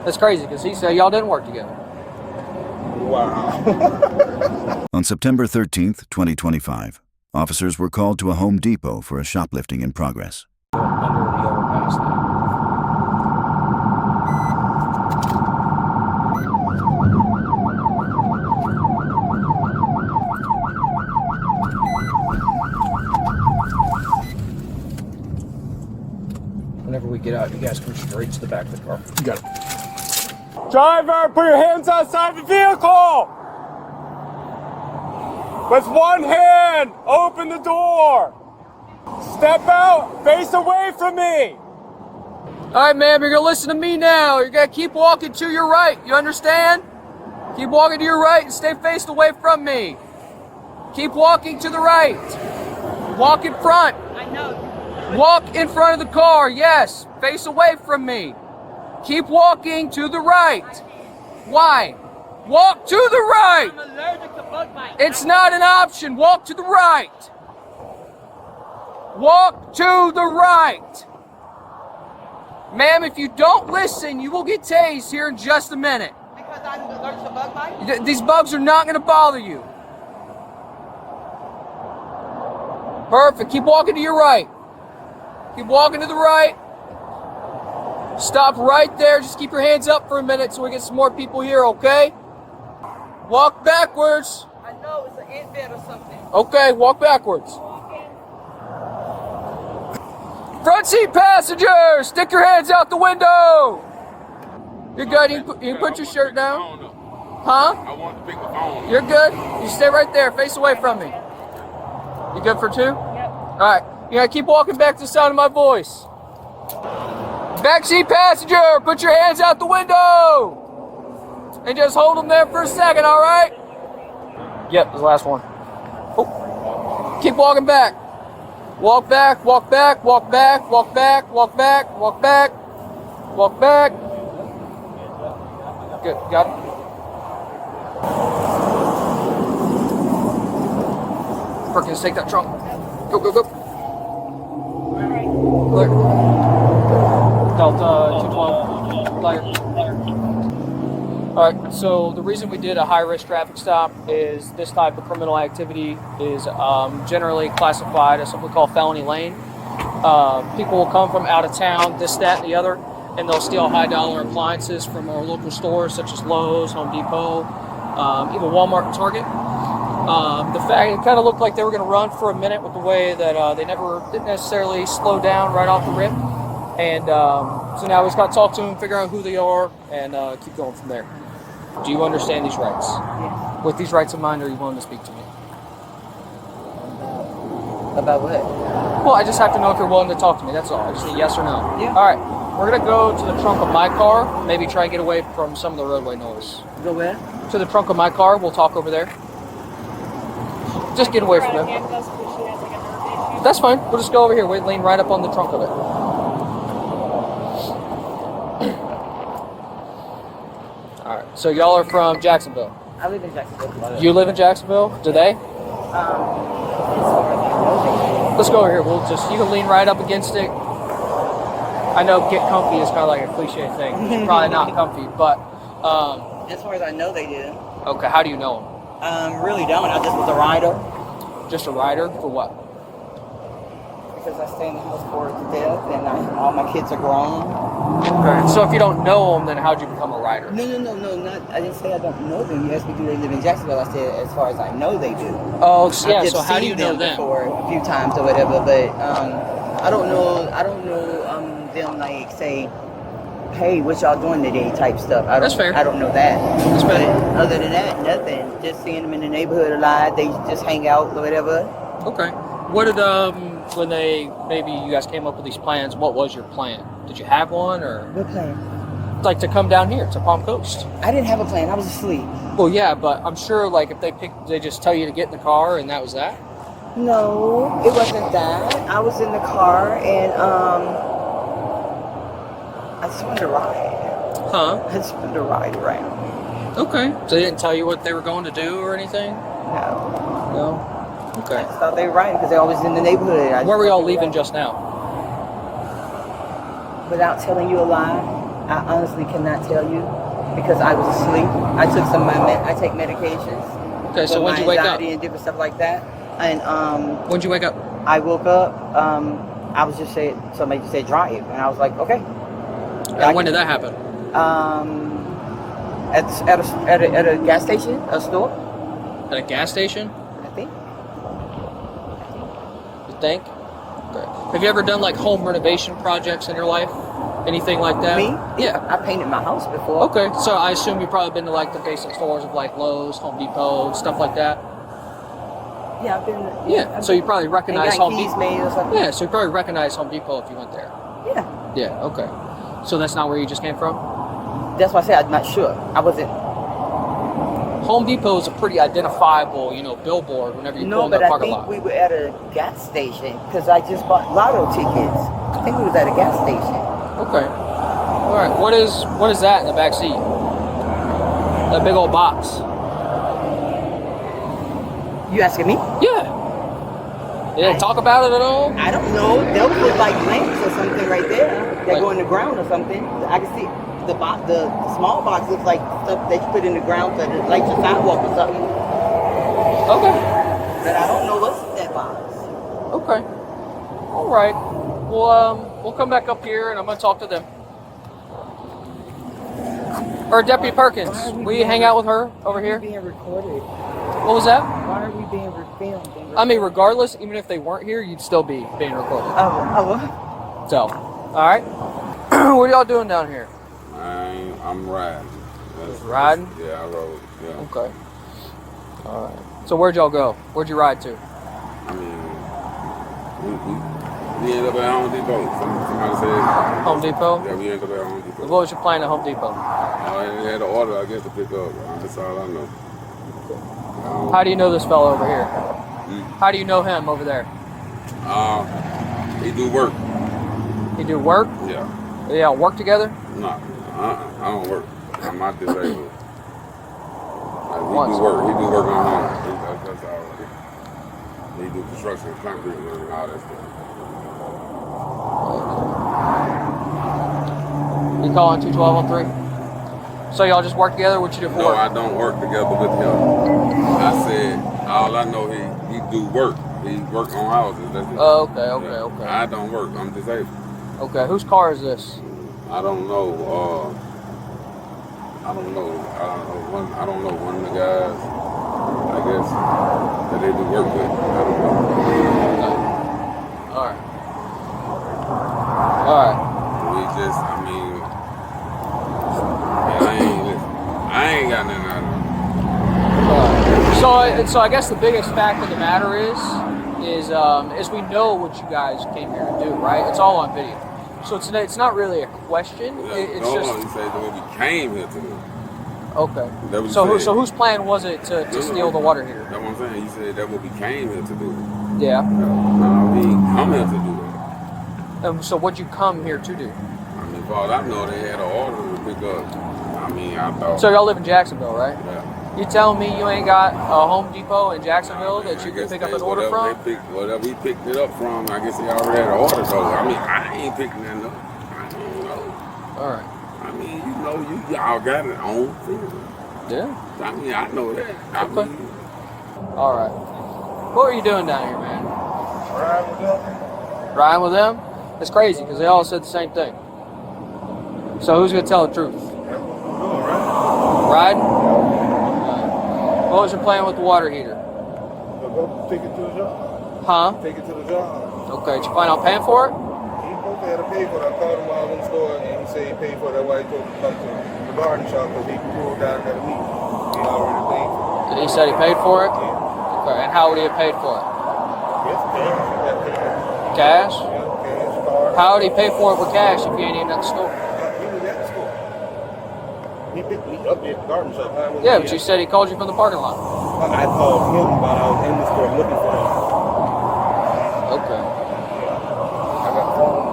That's crazy because he said y'all didn't work together. Wow. On September 13th, 2025, officers were called to a Home Depot for a shoplifting in progress. Under the overpass there. Whenever we get out, you guys come straight to the back of the car. You got it. Driver, put your hands outside the vehicle! With one hand, open the door! Step out, face away from me! All right, ma'am, you're gonna listen to me now. You're gonna keep walking to your right. You understand? Keep walking to your right and stay faced away from me. Keep walking to the right. Walk in front. I know. Walk in front of the car, yes. Face away from me. Keep walking to the right. Why? Walk to the right. I'm allergic to bug bites. It's not an option. Walk to the right. Walk to the right. Ma'am, if you don't listen, you will get tased here in just a minute. Because I'm allergic to bug bites? These bugs are not going to bother you. Perfect. Keep walking to your right. Keep walking to the right. Stop right there. Just keep your hands up for a minute so we get some more people here, okay? Walk backwards. I know it's an ant bed or something. Okay, walk backwards. Front seat passengers, stick your hands out the window. You're good. You can put your shirt down. Huh? I want to pick my phone. You're good. You stay right there. Face away from me. You good for two? Yep. All right. You gotta keep walking back to the sound of my voice. Backseat passenger, put your hands out the window. And just hold them there for a second, all right? Yep, the last one. Oh. Keep walking back. Walk back, walk back, walk back, walk back, walk back, walk back, walk back. Good, got it. Perkins, take that trunk. Go, go, go. Clear. Delta 212. Clear. Alright, so the reason we did a high-risk traffic stop is this type of criminal activity is generally classified as something we call felony lane. People will come from out of town, this, that, and the other, and they'll steal high-dollar appliances from our local stores such as Lowe's, Home Depot, even Walmart and Target. The fact it kind of looked like they were going to run for a minute with the way that they didn't necessarily slow down right off the rip. And so now we just got to talk to them, figure out who they are, and keep going from there. Do you understand these rights? Yes. With these rights in mind, are you willing to speak to me? About what? Well, I just have to know if you're willing to talk to me. That's all. I just need yes or no. Yeah. All right. We're going to go to the trunk of my car, maybe try and get away from some of the roadway noise. Go where? To the trunk of my car. We'll talk over there. Just get away from them. That's fine. We'll just go over here. We'll lean right up on the trunk of it. All right. So y'all are from Jacksonville. I live in Jacksonville. You live in Jacksonville? Do they? As far as I know, Let's go over here. You can lean right up against it. I know get comfy is kind of like a cliche thing. It's probably not comfy, but as far as I know, they do. okay. How do you know them? Really don't. I just was a rider. Just a rider for what? Because I stay in the house bored to death, and all my kids are grown. Okay. So if you don't know them, then how'd you become a rider? No, not. I didn't say I don't know them. You asked me, do they live in Jacksonville? I said, as far as I know, they do. Oh, yeah. I've So just how do seen you know them? before a few times or whatever, but I don't know them like say, hey, what y'all doing today type stuff. That's fair. I don't know that. That's fair. But other than that, nothing. Just seeing them in the neighborhood a lot. They just hang out or whatever. Okay. What did when maybe you guys came up with these plans? What was your plan? Did you have one or What plan? like to come down here to Palm Coast? I didn't have a plan. I was asleep. Well, yeah, but I'm sure like if they just tell you to get in the car and that was that. No, it wasn't that. I was in the car and I just wanted to ride. Huh? I just wanted to ride around. Okay. So they didn't tell you what they were going to do or anything? No. No. Okay. I just thought they were riding because they're always in the neighborhood. Where were y'all leaving just now? Without telling you a lie, I honestly cannot tell you because I was asleep. I took some of my I take medications. Okay, so when'd you wake up? And different stuff like that. And when'd you wake up? I woke up. I was just saying, somebody just said drive, and I was like, okay. And when did that happen? At a gas station, a store. At a gas station? I think. You think? Okay. Have you ever done like home renovation projects in your life? Anything like that? Me? Yeah. I painted my house before. Okay, so I assume you've probably been to like the basic stores of like Lowe's, Home Depot, stuff like that. Yeah, I've been. Yeah, so you probably recognize Home Depot. Made or something. Yeah, so you probably recognize Home Depot if you went there. Yeah. Yeah. Okay. So that's not where you just came from? That's why I said I'm not sure. I wasn't. Home Depot is a pretty identifiable, billboard whenever you pull in that parking lot. We were at a gas station because I just bought lotto tickets. I think we was at a gas station. Okay. All right. What is that in the back seat? That big old box. You asking me? Yeah. Did they talk about it at all? I don't know. Those look like lamps or something right there. That go in the ground or something. I can see the box. The small box looks like stuff that you put in the ground to light your sidewalk or something. Okay. But I don't know what's in that box. Okay. All right. Well, we'll come back up here and I'm gonna talk to them. Or Deputy Perkins, will you hang out with her over here? Why are we being recorded? What was that? Why are we being filmed? I mean, regardless, even if they weren't here, you'd still be being recorded. Oh. So, all right. What are y'all doing down here? I'm riding. Riding? Yeah, I rode. Yeah. Okay. All right. So where'd y'all go? Where'd you ride to? I mean, we ended up at Home Depot. Somebody said. Home Depot? Yeah, we ended up at Home Depot. What was your plan at Home Depot? I had an order, I guess, to pick up. That's all I know. How do you know this fellow over here? How do you know him over there? He do work. He do work? Yeah. Yeah, work together? No, I don't work. I'm not disabled. He do work. He do work on home. That's all. He do construction, concrete, and all that stuff. You calling 212-03? So y'all just work together? What you do for No, work? I don't work together with him. I said, all I know, he do work. He work on houses. That's it. Oh, okay. I don't work. I'm disabled. Okay, whose car is this? I don't know. I don't know. One of the guys, I guess, that they do work with. I don't know. All right. We just, I ain't got nothing out of it. So I guess the biggest fact of the matter is we know what you guys came here to do, right? It's all on video. So it's not really a question. It's just. He said that we came here to do. Okay. So whose plan was it to steal the water heater? That's what I'm saying. He said that what we came here to do. Yeah. No, we ain't come here to do that. So what'd you come here to do? I mean, for all I know, they had an order to pick up. I mean, I thought. So y'all live in Jacksonville, right? Yeah. You telling me you ain't got a Home Depot in Jacksonville that you can pick up an order from? Whatever we picked it up from, I guess they already had an order though. I mean, I ain't picking that up. I don't know. All right. I mean, y'all got it on film. Yeah. I mean, I know that. Okay. All right. What are you doing down here, man? Riding with them. Riding with them? It's crazy because they all said the same thing. So who's gonna tell the truth? That's what we're doing, right? Riding? What was your plan with the water heater? Go take it to the job. Huh? Take it to the job. Okay. Did you plan on paying for it? He supposed to have to pay for it. I called him while I was in the store and he said he paid for it. That's why he told me to come to the garden shop because he pulled down at a meeting. He already paid for it. He said he paid for it? Yeah. Okay. And how would he have paid for it? Yes, cash. Cash? Yeah, cash, card. How would he pay for it with cash if you ain't even at the store? He was at the store. He picked me up at the garden shop. Yeah, but you said he called you from the parking lot. I called him while I was in the store looking for him. Okay. I got the phone.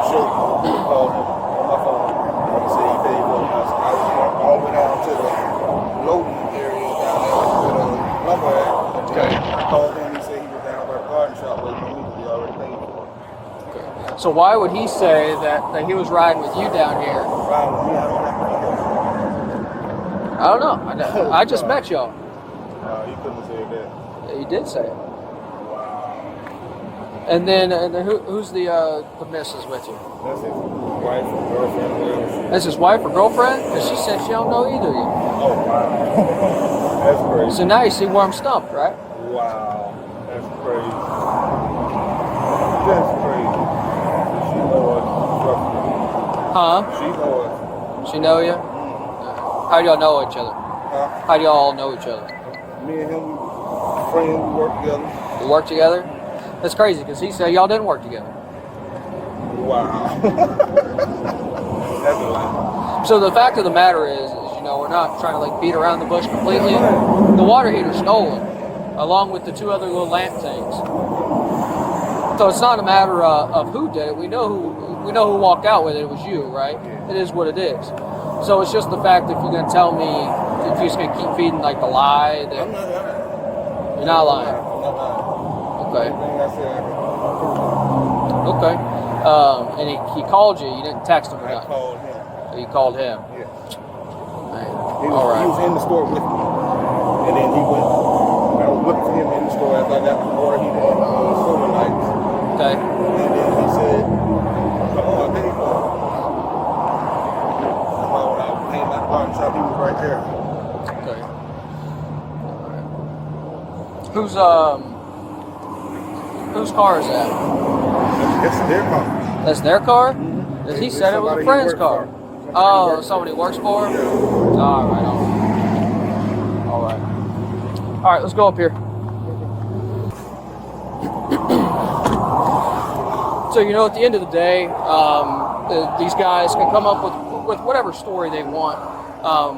Sure. I called him on my phone. He said he paid for it. I was all the way down to the loading area down there with a lumber at. I called him. He said he was down by the garden shop waiting on me because he already paid for it. Okay. So So why would he say that he was riding with you down here? Riding with me, I don't have to. I don't know. I just met y'all. You couldn't have said that. Yeah, you did say it. Wow. And then who's the missus with you? That's his wife or girlfriend or whatever. That's his wife or girlfriend? Because she said she don't know either of you. Oh, wow. That's crazy. So now you see where I'm stumped, right? Wow. That's crazy. That's crazy. She know us. Huh? She know us. She know you? How do y'all know each other? Huh? How do y'all know each other? Me and him, we friends, we work together. You work together? That's crazy because he said y'all didn't work together. Wow. That's a lie. So the fact of the matter is, you know, we're not trying to like beat around the bush completely. The water heater's stolen, along with the 2 other little lamp things. So it's not a matter of who did it. We know who walked out with it. It was you, right? It is what it is. So it's just the fact that if you're gonna tell me, if you're just gonna keep feeding like the lie, that I'm not lying. you're not lying. I'm not lying. Okay. Everything I said, Okay. And he called you. You didn't text him or I nothing. called him. So you called him. Yeah. Man. He All right. was in the store with me. And then he went, I was looking for him in the store after I got the order. He had silver lights. Okay. And then he said, come on, there you go. Come on, when I came out the bottom shop, he was right there. Okay. Whose car is that? It's their car. That's their car? Mm-hmm. He said it was a friend's car. Oh, somebody works for him? Yeah. All right. All right. All right, let's go up here. So, you know, at the end of the day, these guys can come up with whatever story they want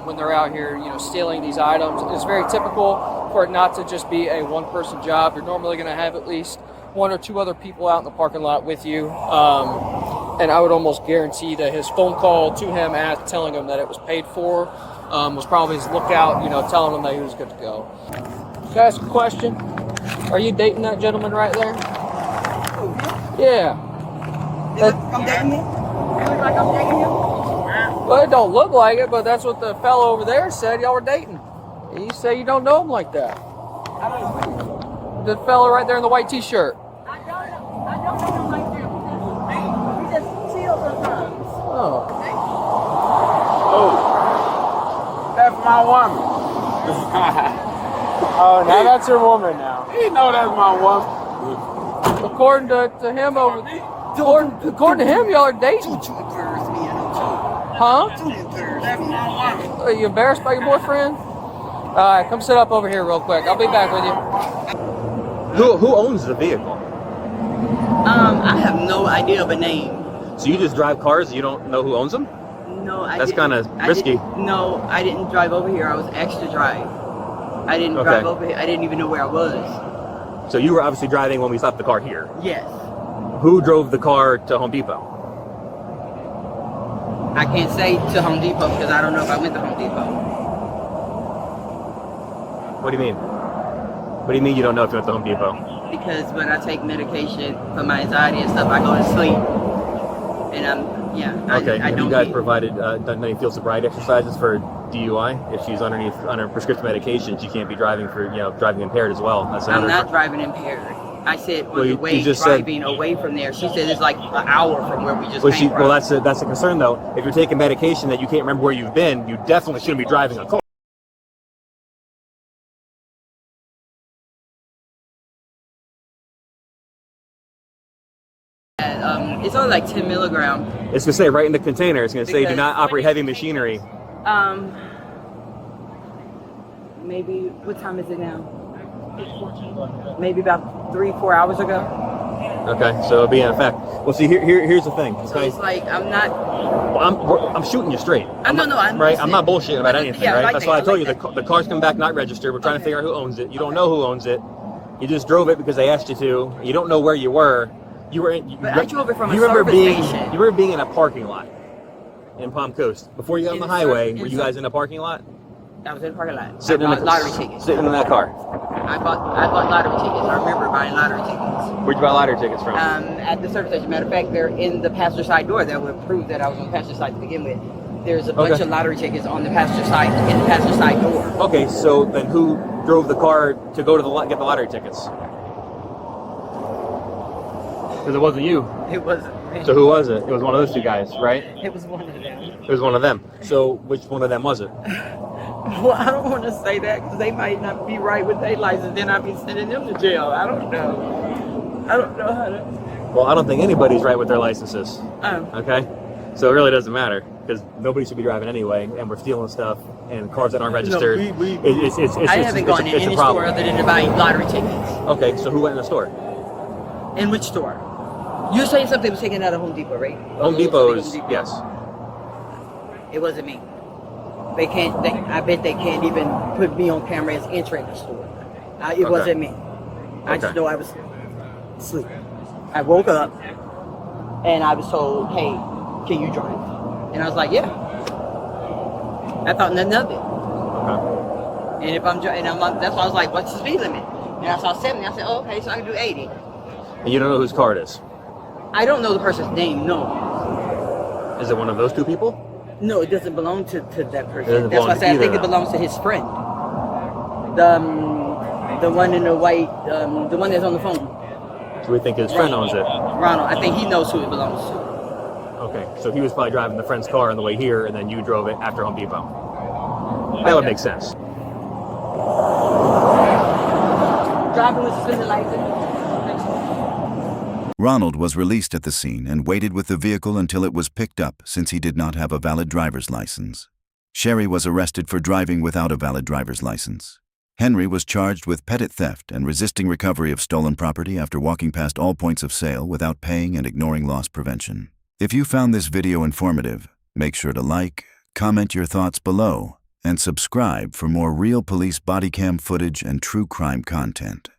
when they're out here, you know, stealing these items. It's very typical for it not to just be a one-person job. You're normally going to have at least 1 or 2 other people out in the parking lot with you. And I would almost guarantee that his phone call to him telling him that it was paid for was probably his lookout, you know, telling him that he was good to go. Can I ask a question? Are you dating that gentleman right there? Yeah. I'm dating him? You look like I'm dating him? Well, it don't look like it, but that's what the fellow over there said. Y'all were dating. You say you don't know him like that. I don't know. The fellow right there in the white t-shirt. I don't know him like that. We just chill sometimes. Oh. Oh, that's my woman. Oh, now that's your woman now. He know that's my woman. According to him according to him, y'all are dating. Don't you embarrass me, I know. Huh? Don't embarrass That's me. my woman. Are you embarrassed by your boyfriend? Alright, come sit up over here real quick. I'll be back with you. Who owns the vehicle? I have no idea of a name. So you just drive cars, you don't know who owns them? No, I That's didn't- kinda I risky. No, I didn't drive over here. I was extra drive. I didn't Okay. drive over here. I didn't even know where I was. So you were obviously driving when we stopped the car here. Yes. Who drove the car to Home Depot? I can't say to Home Depot because I don't know if I went to Home Depot. What do you mean? What do you mean you don't know if you went to Home Depot? Because when I take medication for my anxiety and stuff, I go to sleep. And Okay, I have don't you guys eat. provided done any field sobriety exercises for DUI? If she's under prescription medication, she can't be driving driving impaired as well. That's I'm another. not driving impaired. I said on Well, the you way just said- driving away from there. She said it's like an hour from where we just Well, came from. well, that's a concern though. If you're taking medication that you can't remember where you've been, you definitely shouldn't be driving a car. It's only like 10 milligrams. It's gonna say right in the container. It's gonna say do Because- not operate heavy machinery. Maybe, what time is it now? Maybe about 3-4 hours ago. Okay, so it'll be in effect. Well, see, here's the thing. So Okay, it's like, I'm not, I'm shooting you straight. I know, I'm right. listening. I'm not bullshitting about anything, Yeah, I right? like That's that, why I I told like you that. the car's come back not registered. We're trying to figure out who owns it. You don't know who owns it. You just drove it because they asked you to. You don't know where you were. You were in. But I drove it from a you remember service being. station. You remember being in a parking lot in Palm Coast before you got on In the a highway. service- Were in you ser- guys in a parking lot? I was in the parking lot. Sitting I in bought lottery tickets. Sitting in that car. I bought lottery tickets. I remember buying lottery tickets. Where'd you buy lottery tickets from? At the service station. Matter of fact, they're in the passenger side door. That would prove that I was on the passenger side to begin with. There's a bunch of lottery tickets on the passenger side, in the passenger side door. Okay, so then who drove the car to go to get the lottery tickets? Because it wasn't you. It wasn't me. So who was it? It was one of those two guys, right? It was one of them. It was one of them. So which one of them was it? Well, I don't want to say that because they might not be right with their license. Then I'd be sending them to jail. I don't know. I don't know how to. Well, I don't think anybody's right with their licenses. Oh. Okay? So it really doesn't matter because nobody should be driving anyway, and we're stealing stuff and cars that aren't registered. I haven't gone in any store other than to buy lottery tickets. Okay, so who went in the store? In which store? You were saying something was taken out of Home Depot, right? Home Depot's, yes. It wasn't me. They can't. I bet they can't even put me on camera as entering the store. It wasn't me. I just know I was asleep. I woke up and I was told, "Hey, can you drive?" And I was like, "Yeah." I thought nothing of it. Okay. And if I'm driving, that's why I was like, "What's the speed limit?" And I saw 70. I said, "Oh, okay, so I can do 80." And you don't know whose car it is? I don't know the person's name. No. Is it one of those two people? No, it doesn't belong to that person. doesn't That's why I belong said I to think either it belongs to his friend. The one in the white, the one that's on the phone. So we think his friend owns it. Ronald. I think he knows who it belongs to. Okay, so he was probably driving the friend's car on the way here, and then you drove it after Home Depot. That would make sense. Driving with suspended license. Ronald was released at the scene and waited with the vehicle until it was picked up since he did not have a valid driver's license. Sherry was arrested for driving without a valid driver's license. Henry was charged with petit theft and resisting recovery of stolen property after walking past all points of sale without paying and ignoring loss prevention. If you found this video informative, make sure to like, comment your thoughts below, and subscribe for more real police body cam footage and true crime content.